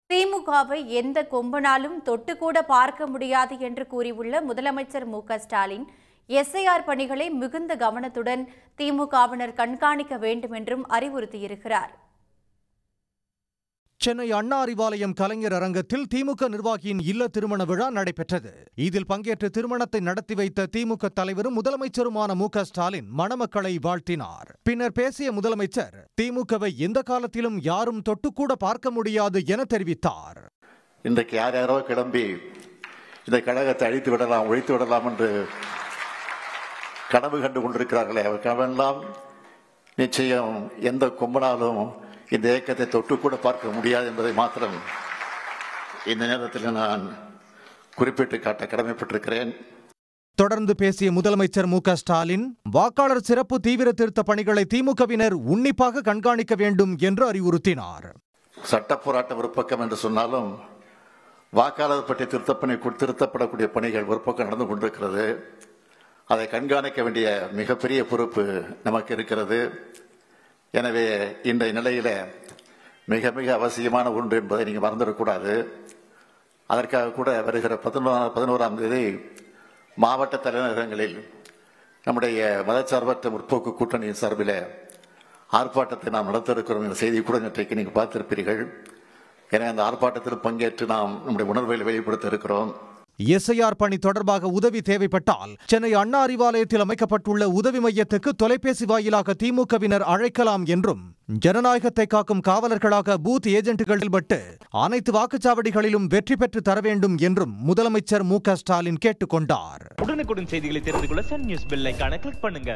திமுகவை எந்த கொம்பனாலும் தொட்டுக்கூட பார்க்க முடியாது என்று கூறியுள்ள முதலமைச்சர் மு.க.ஸ்டாலின் எஸ்ஐஆர் பணிகளை மிகுந்த கவனத்துடன் திமுகவினர் கண்காணிக்க வேண்டும் என்றும் அறிவுறுத்தியிருக்கிறார். சென்னை அண்ணா அறிவாலயம் கலைஞர் அரங்கத்தில் திமுக நிர்வாகியின் இல்ல திருமண விழா நடைபெற்றது. இதில் பங்கேற்று திருமணத்தை நடத்தி வைத்த திமுக தலைவரும் முதலமைச்சருமான மு.க.ஸ்டாலின் மணமக்களை வாழ்த்தினார். பின்னர் பேசிய முதலமைச்சர் திமுகவை எந்த காலத்திலும் யாரும் தொட்டுக்கூட பார்க்க முடியாது என தெரிவித்தார். இன்றைக்கு யார் யாரோ கிளம்பி இந்த கழகத்தை அழித்து விடலாம், ஒழித்து விடலாம் என்று கனவு கண்டு கொண்டிருக்கிறார்களே, அவர் கனவெல்லாம் நிச்சயம் எந்த கொம்பனாலும் இந்த இயக்கத்தை தொட்டு கூட பார்க்க முடியாது என்பதை மாத்திரம் இந்த நேரத்தில் நான் குறிப்பிட்டு காட்ட கடமைப்பட்டிருக்கிறேன். தொடர்ந்து பேசிய முதலமைச்சர் மு.க.ஸ்டாலின் வாக்காளர் சிறப்பு தீவிர திருத்த பணிகளை திமுகவினர் உன்னிப்பாக கண்காணிக்க வேண்டும் என்று அறிவுறுத்தினார். சட்ட போராட்டம் ஒரு பக்கம் என்று சொன்னாலும் வாக்காளர் பற்றி திருத்தப்படக்கூடிய பணிகள் ஒரு பக்கம் நடந்து கொண்டிருக்கிறது. அதை கண்காணிக்க வேண்டிய மிகப்பெரிய பொறுப்பு நமக்கு இருக்கிறது. எனவே இன்றைய நிலையில மிக மிக அவசியமான ஒன்று என்பதை நீங்க மறந்துடக்கூடாது. அதற்காக கூட வருகிற 11ஆம் தேதி மாவட்ட தலைநகரங்களில் நம்முடைய மதச்சார்பற்ற முற்போக்கு கூட்டணியின் சார்பில் ஆர்ப்பாட்டத்தை நாம் நடத்த இருக்கிறோம் என்ற செய்தி கூட இன்றைக்கு நீங்க பார்த்திருப்பீர்கள். எனவே அந்த ஆர்ப்பாட்டத்தில் பங்கேற்று நாம் நம்முடைய உணர்வை வெளிப்படுத்த இருக்கிறோம். எஸ்ஐஆர் பணி தொடர்பாக உதவி தேவைப்பட்டால் சென்னை அண்ணா அறிவாலயத்தில் அமைக்கப்பட்டுள்ள உதவி மையத்துக்கு தொலைபேசி வாயிலாக திமுகவினர் அழைக்கலாம் என்றும், ஜனநாயகத்தை காக்கும் காவலர்களாக பூத் ஏஜென்ட்டுகள் செயல்பட்டு அனைத்து வாக்குச்சாவடிகளிலும் வெற்றி பெற்று தர வேண்டும் என்றும் முதலமைச்சர் மு.க.ஸ்டாலின் கேட்டுக்கொண்டார். உடனுக்குடன் செய்திகளை தெரிந்து கொள்ள சன் நியூஸ் பெல் ஐகானை கிளிக் பண்ணுங்க.